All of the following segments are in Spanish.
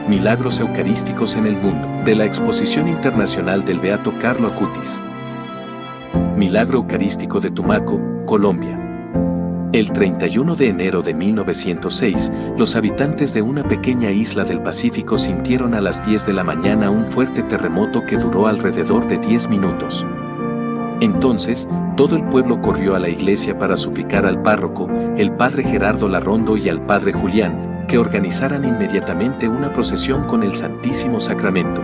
Milagros eucarísticos en el mundo, de la Exposición Internacional del Beato Carlo Acutis. Milagro Eucarístico de Tumaco, Colombia. El 31 de enero de 1906, los habitantes de una pequeña isla del Pacífico sintieron a las 10 de la mañana un fuerte terremoto que duró alrededor de 10 minutos. Entonces, todo el pueblo corrió a la iglesia para suplicar al párroco, el padre Gerardo Larrondo y al padre Julián, que organizaran inmediatamente una procesión con el Santísimo Sacramento.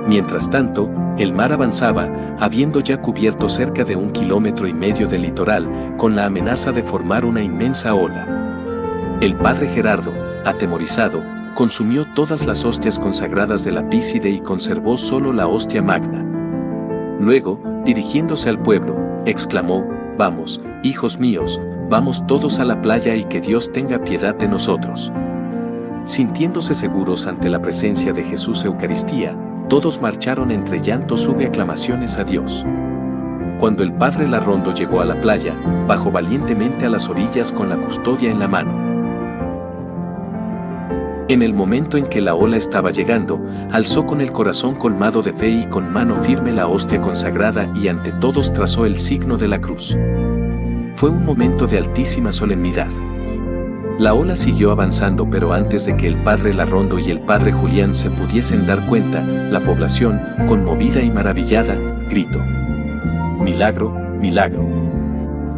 Mientras tanto, el mar avanzaba, habiendo ya cubierto cerca de 1,5 kilómetros del litoral, con la amenaza de formar una inmensa ola. El padre Gerardo, atemorizado, consumió todas las hostias consagradas de la Píside y conservó solo la hostia magna. Luego, dirigiéndose al pueblo, exclamó: «Vamos, hijos míos, vamos todos a la playa y que Dios tenga piedad de nosotros». Sintiéndose seguros ante la presencia de Jesús Eucaristía, todos marcharon entre llantos y aclamaciones a Dios. Cuando el padre Larrondo llegó a la playa, bajó valientemente a las orillas con la custodia en la mano. En el momento en que la ola estaba llegando, alzó con el corazón colmado de fe y con mano firme la hostia consagrada y ante todos trazó el signo de la cruz. Fue un momento de altísima solemnidad. La ola siguió avanzando, pero antes de que el padre Larrondo y el padre Julián se pudiesen dar cuenta, la población, conmovida y maravillada, gritó: «¡Milagro, milagro!».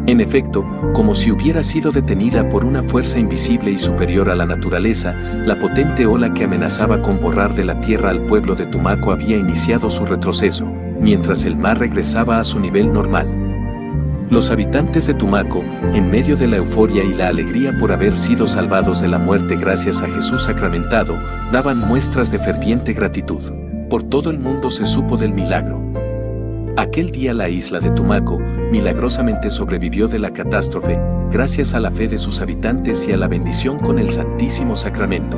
En efecto, como si hubiera sido detenida por una fuerza invisible y superior a la naturaleza, la potente ola que amenazaba con borrar de la tierra al pueblo de Tumaco había iniciado su retroceso, mientras el mar regresaba a su nivel normal. Los habitantes de Tumaco, en medio de la euforia y la alegría por haber sido salvados de la muerte gracias a Jesús sacramentado, daban muestras de ferviente gratitud. Por todo el mundo se supo del milagro. Aquel día la isla de Tumaco milagrosamente sobrevivió de la catástrofe, gracias a la fe de sus habitantes y a la bendición con el Santísimo Sacramento.